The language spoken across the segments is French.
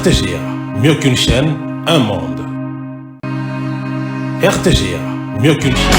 RTGA, mieux qu'une chaîne, un monde. RTGA, mieux qu'une chaîne.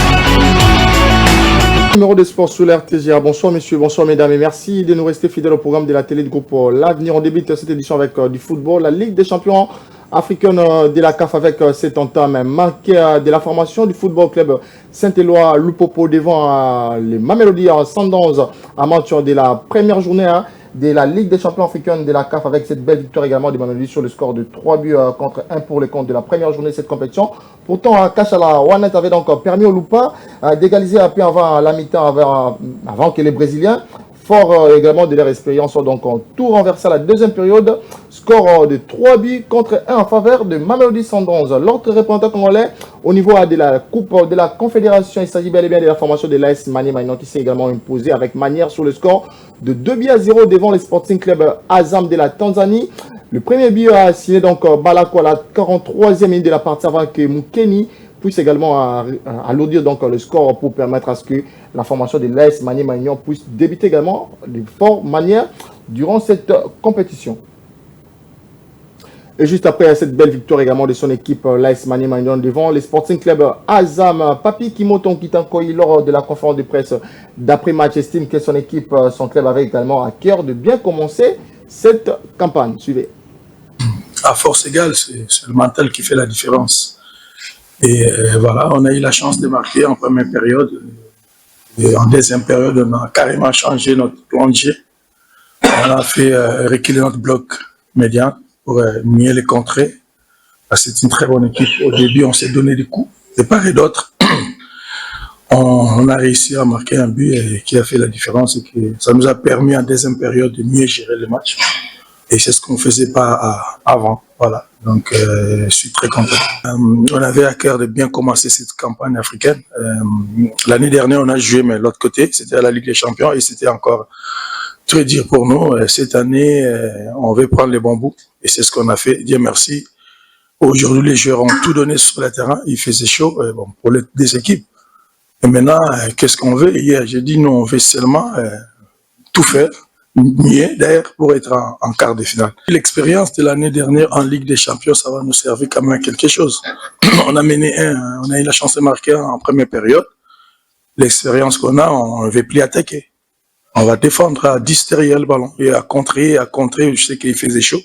Numéro de sport sur l'RTGA. Bonsoir messieurs, bonsoir mesdames et merci de nous rester fidèles au programme de la télé de groupe L'Avenir. On débute cette édition avec du football, la Ligue des champions africaine de la CAF avec cet entame marqué de la formation du football club Saint-Éloi Lupopo devant les Mamelodi Sundowns à mention de la première journée de la Ligue des champions africaine de la CAF avec cette belle victoire également de Mamelodi sur le score de 3 buts contre 1 pour le compte de la première journée de cette compétition. Pourtant, Kachala Wanet avait donc permis au Lupa d'égaliser un peu avant la mi-temps, avant que les Brésiliens, fort également de leur expérience, ont donc tout renversé à la deuxième période. Score de 3 buts contre 1 en faveur de Mamelodi Sundowns. L'autre représentant congolais au niveau de la Coupe de la Confédération, il s'agit bel et bien de la formation de l'AS Maniema qui s'est également imposé avec manière sur le score de 2-0 devant le Sporting Club Azam de la Tanzanie. Le premier but a signé donc Balako à la 43e minute de la partie avant que Moukeni puisse également alourdir donc le score pour permettre à ce que la formation de l'AS Maniema puisse débuter également de forte manière durant cette compétition. Et juste après cette belle victoire également de son équipe, l'AS Maniema devant les Sporting Club Azam, Papi Kimoton Kitankoyi lors de la conférence de presse d'après-match estime que son équipe, son club avait également à cœur de bien commencer cette campagne. Suivez. À force égale, c'est le mental qui fait la différence. Et voilà, on a eu la chance de marquer en première période. Et en deuxième période, on a carrément changé notre plan de jeu. On a fait reculer notre bloc médian pour mieux les contrer. C'est une très bonne équipe. Au début, on s'est donné des coups, de part et d'autre. On a réussi à marquer un but qui a fait la différence et que ça nous a permis en deuxième période de mieux gérer le match. Et c'est ce qu'on ne faisait pas avant. Voilà. Donc, je suis très content. On avait à cœur de bien commencer cette campagne africaine. L'année dernière, on a joué, mais l'autre côté, c'était à la Ligue des champions et c'était encore très dur pour nous. Cette année, on veut prendre les bons bouts et c'est ce qu'on a fait. Dieu merci. Aujourd'hui, les joueurs ont tout donné sur le terrain. Il faisait chaud pour les deux équipes. Et maintenant, qu'est-ce qu'on veut? Hier, j'ai dit, nous, on veut seulement tout faire, mieux d'ailleurs, pour être en quart de finale. L'expérience de l'année dernière en Ligue des Champions, ça va nous servir quand même à quelque chose. On a mené on a eu la chance de marquer en première période. L'expérience qu'on a, on ne veut plus attaquer. On va défendre à 10 derrière le ballon et à contrer. Je sais qu'il faisait chaud.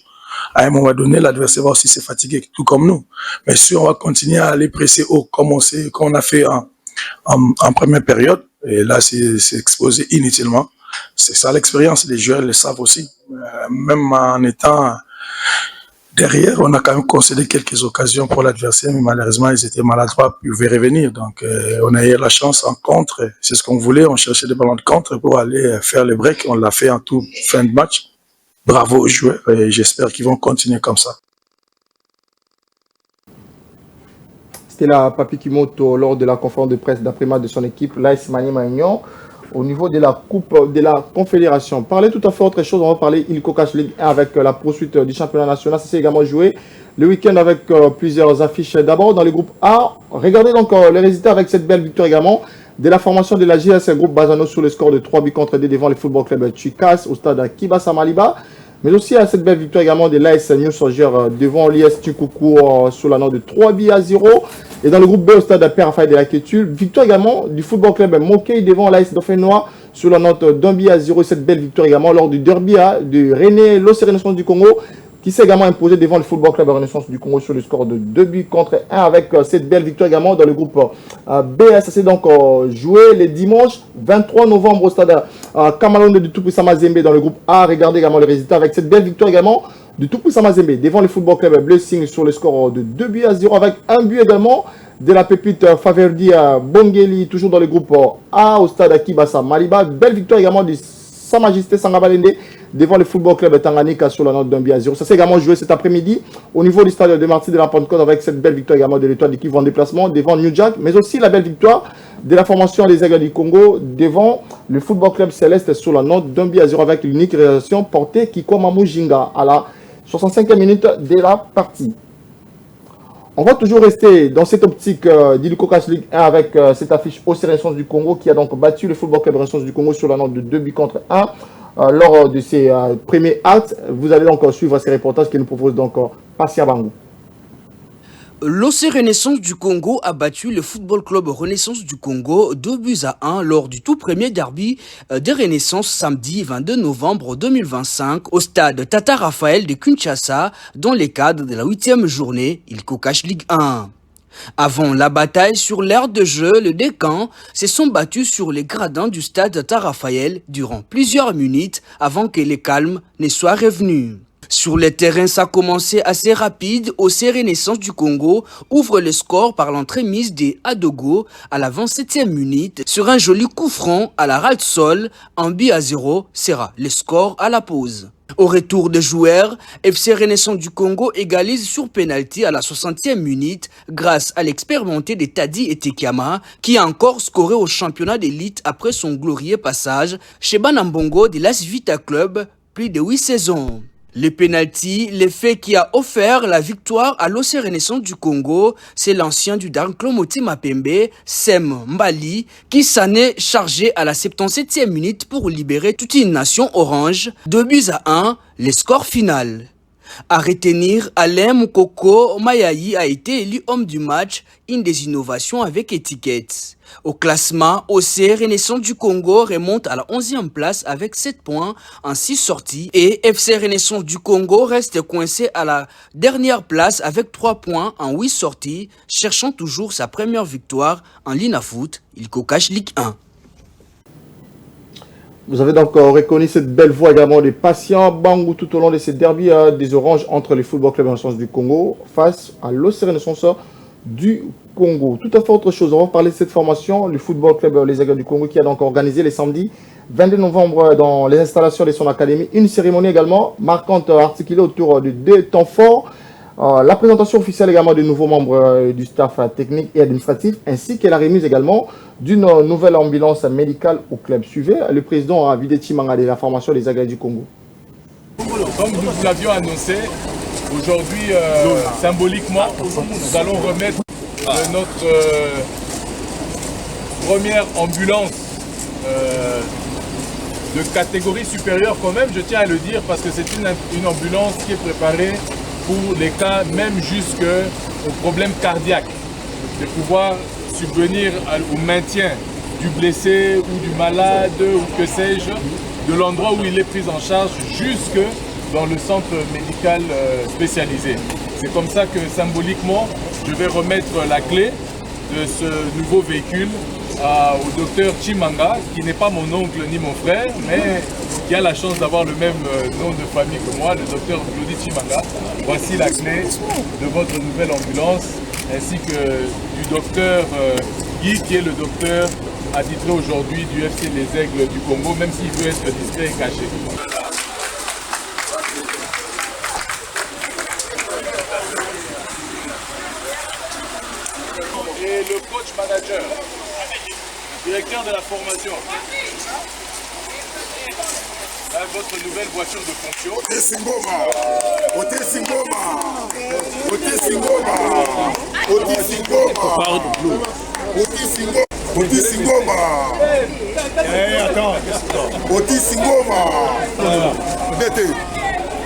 À un moment donné, l'adversaire va aussi se fatiguer, tout comme nous. Mais si on va continuer à aller presser haut, comme on a fait en première période, et là, c'est exposé inutilement. C'est ça l'expérience, les joueurs le savent aussi. Même en étant derrière, on a quand même concédé quelques occasions pour l'adversaire, mais malheureusement, ils étaient maladroits, puis ils pouvaient revenir. Donc, on a eu la chance en contre, c'est ce qu'on voulait, on cherchait des ballons de contre pour aller faire le break. On l'a fait en tout fin de match. Bravo aux joueurs, et j'espère qu'ils vont continuer comme ça. C'était là Papi Kimoto lors de la conférence de presse d'après-match de son équipe, l'AS Maniema au niveau de la Coupe de la Confédération. Parler tout à fait autre chose, on va parler Ilko Cash League 1 avec la poursuite du championnat national. Ça s'est également joué le week-end avec plusieurs affiches. D'abord dans le groupe A, regardez donc les résultats avec cette belle victoire également de la formation de la JS groupe Bazano sur le score de 3 buts contre 2 devant le football club Tukas au stade Kibasa Maliba. Mais aussi à cette belle victoire également de l'AS New Soldier devant l'IS Tukoukou sur la note de 3-0. Et dans le groupe B au stade Père Raphaël de la Quétule, victoire également du football club Moké devant l'AS Dauphinois sur la note d'1-0. Cette belle victoire également lors du derby de René Lossé Renaissance du Congo qui s'est également imposé devant le football club Renaissance du Congo sur le score de 2 buts contre 1 avec cette belle victoire également dans le groupe B. Ça s'est donc joué le dimanche 23 novembre au stade Kamalonde du Tupuisa Mazembe dans le groupe A. Regardez également les résultats avec cette belle victoire également du Tupuisa Mazembe devant le football club Blessing sur le score de 2-0 avec un but également de la pépite Faverdi Bongeli toujours dans le groupe A au stade Kibasa Maliba. Belle victoire également de Sa Majesté Sangabalende devant le football club Tanganyika sur la note d'1-0. Ça s'est également joué cet après-midi au niveau du stade de Marty de la Pentecôte avec cette belle victoire également de l'Étoile d'équipe en déplacement devant New Jack, mais aussi la belle victoire de la formation des Aigles du Congo devant le football club Céleste sur la note d'1-0 avec l'unique réalisation portée Kiko Mamujinga à la 65e minute de la partie. On va toujours rester dans cette optique d'Ilko Cash League 1 avec cette affiche au Renaissance du Congo qui a donc battu le football club Renaissance du Congo sur la note de 2 buts contre 1. lors de ces premiers actes. Vous allez donc suivre ces reportages que nous propose donc Passia Bangou. L'OC Renaissance du Congo a battu le Football Club Renaissance du Congo 2-1 lors du tout premier derby des Renaissances samedi 22 novembre 2025 au stade Tata Raphaël de Kinshasa dans les cadres de la 8e journée ILCOCASH Ligue 1. Avant la bataille sur l'aire de jeu, les deux camps se sont battus sur les gradins du stade Tata Raphaël durant plusieurs minutes avant que les calmes ne soient revenus. Sur le terrain, ça a commencé assez rapide. OC Renaissance du Congo ouvre le score par l'entremise des Adogo à la 27e minute sur un joli coup franc à la ras de sol. 1-0 sera le score à la pause. Au retour des joueurs, FC Renaissance du Congo égalise sur pénalty à la 60e minute grâce à l'expérimenté de Tadi Etekiama qui a encore scoré au championnat d'élite après son glorieux passage chez Banambongo de l'AS Vita Club plus de 8 saisons. Le penalty, l'effet qui a offert la victoire à l'OC Renaissance du Congo, c'est l'ancien du Danklo Motema Pembe, Sem Mbali, qui s'en est chargé à la 77e minute pour libérer toute une nation orange. 2-1, le score final. À retenir, Alain Moukoko Mayayi a été élu homme du match, une des innovations avec étiquette. Au classement, OC Renaissance du Congo remonte à la 11e place avec 7 points en 6 sorties et FC Renaissance du Congo reste coincé à la dernière place avec 3 points en 8 sorties, cherchant toujours sa première victoire en Linafoot, ILCOCASH Ligue 1. Vous avez donc reconnu cette belle voix également des patients Bangou tout au long de ces derbies des Oranges entre les Football Club Renaissance du Congo face à l'OC Renaissance du Congo. Tout à fait autre chose, on va parler de cette formation, le Football Club Les Aigles du Congo qui a donc organisé les samedis 22 novembre dans les installations de son académie. Une cérémonie également marquante articulée autour de 2 temps forts. La présentation officielle également des nouveaux membres du staff technique et administratif, ainsi que la remise également d'une nouvelle ambulance médicale au club. Suivez le président Videchi Manga de la formation des Aigles du Congo. Comme nous vous l'avions annoncé, aujourd'hui, symboliquement, nous allons remettre notre première ambulance de catégorie supérieure quand même, je tiens à le dire, parce que c'est une ambulance qui est préparée pour les cas même jusqu'au problème cardiaque, de pouvoir subvenir au maintien du blessé ou du malade ou que sais-je, de l'endroit où il est pris en charge jusque dans le centre médical spécialisé. C'est comme ça que symboliquement, je vais remettre la clé de ce nouveau véhicule au docteur Chimanga, qui n'est pas mon oncle ni mon frère, mais qui a la chance d'avoir le même nom de famille que moi, le docteur Claudie Chimanga. Voici la clé de votre nouvelle ambulance, ainsi que du docteur Guy, qui est le docteur attitré aujourd'hui du FC Les Aigles du Congo, même s'il veut être discret et caché. Et le coach manager, directeur de la formation. Là, votre nouvelle voiture de fonction.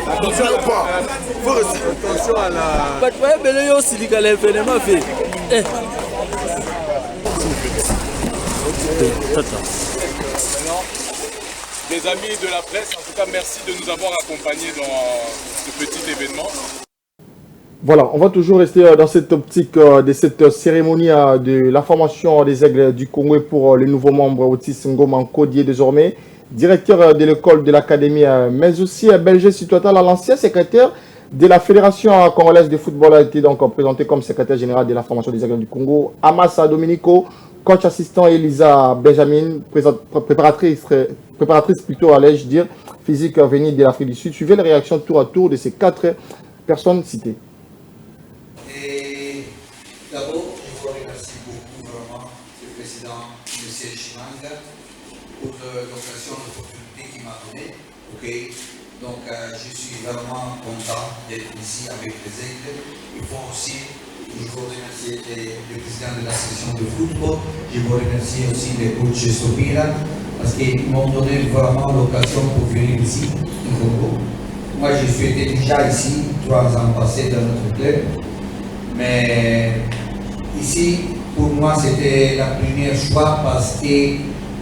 Attention à la... Les amis de la presse, en tout cas, merci de nous avoir accompagnés dans ce petit événement. Voilà, on va toujours rester dans cette optique de cette cérémonie de la formation des Aigles du Congo pour les nouveaux membres Otis Ngoma Kodier désormais, directeur de l'école de l'académie, mais aussi Belger Situatal, l'ancien secrétaire de la Fédération congolaise de football, a été donc présenté comme secrétaire général de la formation des Aigles du Congo. Amasa Dominico, coach assistant Elisa Benjamin, préparatrice plutôt, allais-je dire, physique venue de l'Afrique du Sud. Suivez les réactions tour à tour de ces 4 personnes citées. Et d'abord, je vous remercie beaucoup vraiment le président M. Chimanga pour l'occasion, l'opportunité qu'il m'a donnée. Okay. Donc, je suis vraiment content d'être ici avec les Aigles. Il faut aussi, je veux remercier le président de la section de football. Je veux remercier aussi le coach Sopira, parce qu'ils m'ont donné vraiment l'occasion pour venir ici, au Congo. Moi, je suis été déjà ici 3 ans passés dans notre club, mais ici, pour moi, c'était la première choix parce que,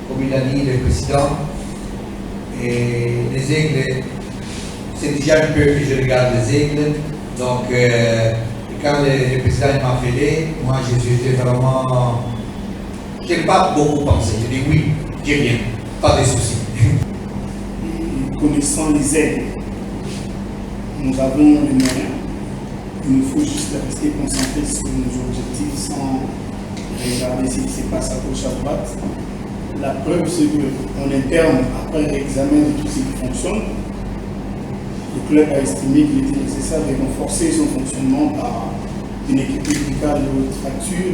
comme il a dit le président, et les aigles, c'est déjà un peu que je regarde les aigles, donc quand le président m'a appelé, moi je suis vraiment, je n'ai pas beaucoup pensé, je dis oui, je viens, pas de soucis. Connaissant les aigles, nous avons les moyens, il nous faut juste rester concentrés sur nos objectifs sans regarder ce qui se passe à gauche, à droite. La preuve, c'est qu'en interne, après l'examen de tout ce qui fonctionne, le club a estimé qu'il était nécessaire de renforcer son fonctionnement par une équipe médicale de haute facture,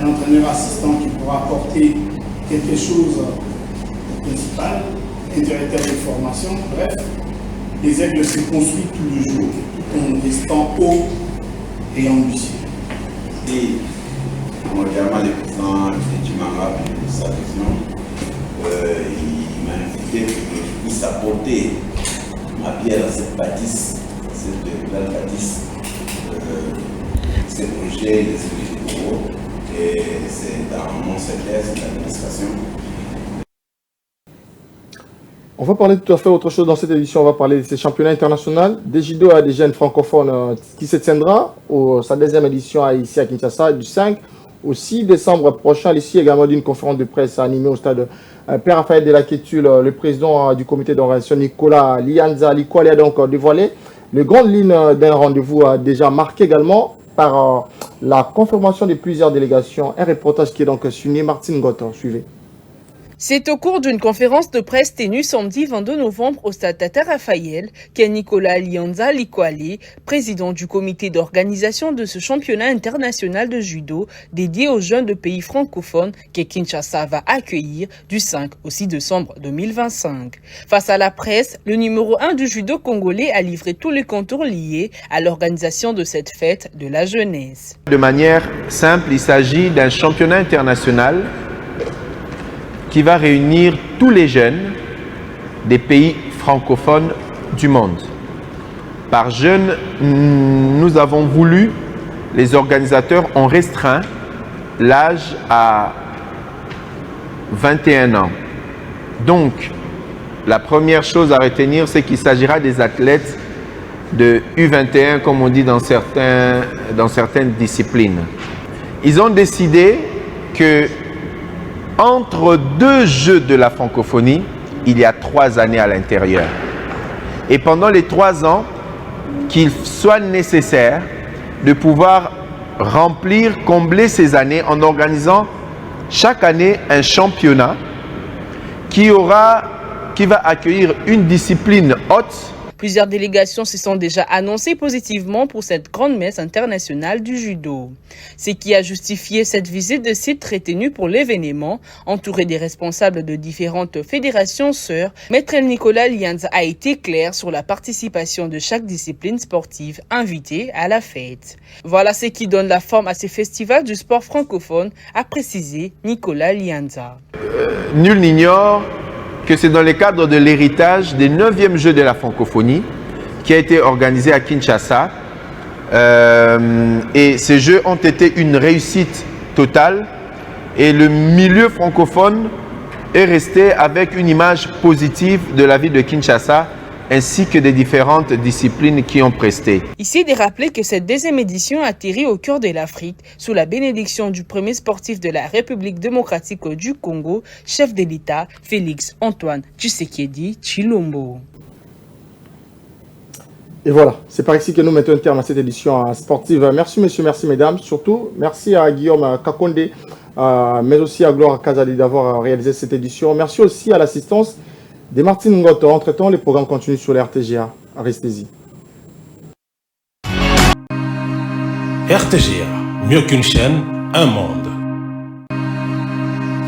un entraîneur assistant qui pourra apporter quelque chose au principal, un directeur de formation, bref, les aigles se construisent tous les jours, tout en restant haut et ambitieux. Et mondialement, le président Chimanga, pour sa vision, il m'a invité pour que je puisse apporter ma pierre à cette bâtisse, cette belle bâtisse, ce projet des équipes. Et c'est dans mon secteur, c'est l'administration. On va parler tout à fait autre chose dans cette édition. On va parler de ces championnats internationaux des judo à des jeunes francophones qui se tiendra sa deuxième édition ici à Kinshasa du 5 au 6 décembre prochain. Ici également d'une conférence de presse animée au stade Père Raphaël de la Quétule. Le président du comité d'organisation Nicolas Lianza Likwale a donc dévoilé les grandes lignes d'un rendez-vous déjà marqué également par la confirmation de plusieurs délégations. Un reportage qui est donc signé Martine Gotter. Suivez. C'est au cours d'une conférence de presse tenue samedi 22 novembre au stade Tata Raphaël que Nicolas Lianza Likwale, président du comité d'organisation de ce championnat international de judo dédié aux jeunes de pays francophones que Kinshasa va accueillir du 5 au 6 décembre 2025. Face à la presse, le numéro 1 du judo congolais a livré tous les contours liés à l'organisation de cette fête de la jeunesse. De manière simple, il s'agit d'un championnat international qui va réunir tous les jeunes des pays francophones du monde. Par jeunes, nous avons voulu, les organisateurs ont restreint l'âge à 21 ans. Donc, la première chose à retenir, c'est qu'il s'agira des athlètes de U21, comme on dit dans certaines disciplines. Ils ont décidé que entre deux jeux de la francophonie, il y a 3 années à l'intérieur. Et pendant les 3 ans, qu'il soit nécessaire de pouvoir remplir, combler ces années en organisant chaque année un championnat qui va accueillir une discipline haute. Plusieurs délégations se sont déjà annoncées positivement pour cette grande messe internationale du judo. Ce qui a justifié cette visite de site retenue pour l'événement, entouré des responsables de différentes fédérations sœurs, Maître Nicolas Lianza a été clair sur la participation de chaque discipline sportive invitée à la fête. Voilà ce qui donne la forme à ces festivals du sport francophone, a précisé Nicolas Lianza. Nul n'ignore que c'est dans le cadre de l'héritage des 9e Jeux de la francophonie qui a été organisé à Kinshasa. Et ces Jeux ont été une réussite totale et le milieu francophone est resté avec une image positive de la ville de Kinshasa ainsi que des différentes disciplines qui ont presté. Ici, de rappeler que cette deuxième édition atterrit au cœur de l'Afrique sous la bénédiction du premier sportif de la République démocratique du Congo, chef de l'État, Félix Antoine Tshisekedi Tshilombo. Et voilà, c'est par ici que nous mettons un terme à cette édition sportive. Merci messieurs, merci mesdames. Surtout, merci à Guillaume Kakonde, mais aussi à Gloire Kazali d'avoir réalisé cette édition. Merci aussi à l'assistance de Martine Ngoto. Entre-temps, les programmes continuent sur la RTGA. Restez-y. RTGA, mieux qu'une chaîne, un monde.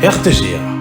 RTGA.